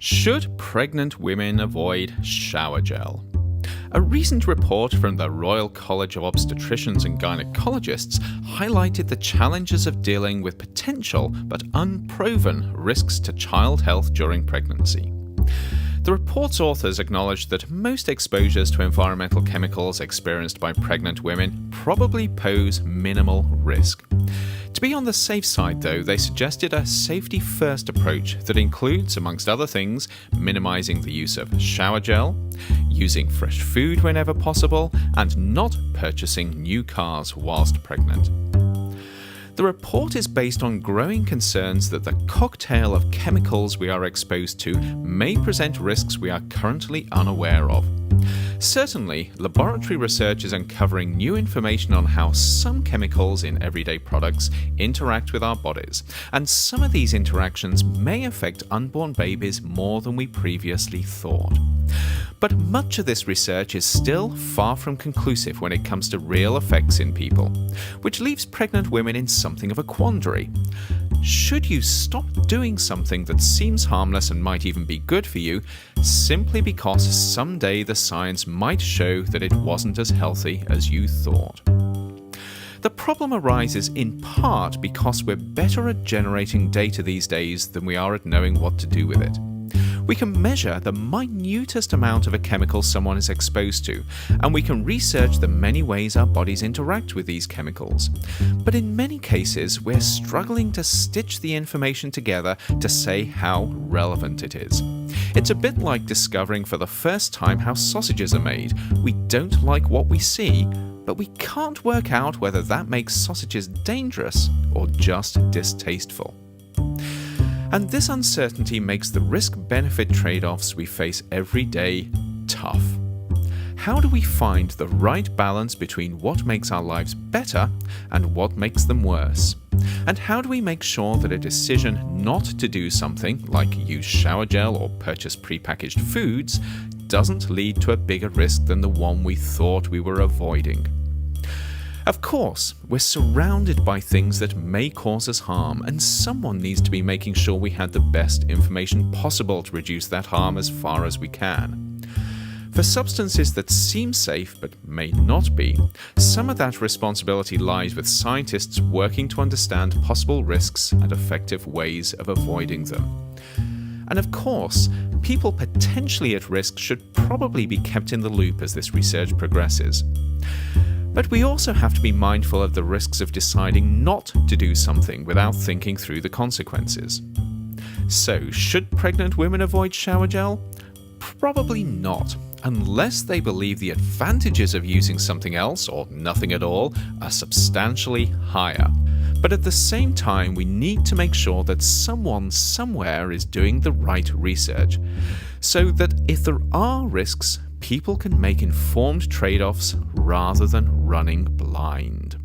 Should pregnant women avoid shower gel? A recent report from the Royal College of Obstetricians and Gynecologists highlighted the challenges of dealing with potential but unproven risks to child health during pregnancy. The report's authors acknowledged that most exposures to environmental chemicals experienced by pregnant women probably pose minimal risk. To be on the safe side, though, they suggested a safety-first approach that includes, amongst other things, minimizing the use of shower gel, using fresh food whenever possible, and not purchasing new cars whilst pregnant. The report is based on growing concerns that the cocktail of chemicals we are exposed to may present risks we are currently unaware of. Certainly, laboratory research is uncovering new information on how some chemicals in everyday products interact with our bodies, and some of these interactions may affect unborn babies more than we previously thought. But much of this research is still far from conclusive when it comes to real effects in people, which leaves pregnant women in something of a quandary. Should you stop doing something that seems harmless and might even be good for you, simply because someday the science might show that it wasn't as healthy as you thought? The problem arises in part because we're better at generating data these days than we are at knowing what to do with it. We can measure the minutest amount of a chemical someone is exposed to, and we can research the many ways our bodies interact with these chemicals. But in many cases, we're struggling to stitch the information together to say how relevant it is. It's a bit like discovering for the first time how sausages are made. We don't like what we see, but we can't work out whether that makes sausages dangerous or just distasteful. And this uncertainty makes the risk-benefit trade-offs we face every day tough. How do we find the right balance between what makes our lives better and what makes them worse? And how do we make sure that a decision not to do something, like use shower gel or purchase prepackaged foods, doesn't lead to a bigger risk than the one we thought we were avoiding? Of course, we're surrounded by things that may cause us harm, and someone needs to be making sure we had the best information possible to reduce that harm as far as we can. For substances that seem safe but may not be, some of that responsibility lies with scientists working to understand possible risks and effective ways of avoiding them. And of course, people potentially at risk should probably be kept in the loop as this research progresses. But we also have to be mindful of the risks of deciding not to do something without thinking through the consequences. So, should pregnant women avoid shower gel? Probably not, unless they believe the advantages of using something else, or nothing at all, are substantially higher. But at the same time, we need to make sure that someone somewhere is doing the right research, so that if there are risks, people can make informed trade-offs rather than running blind.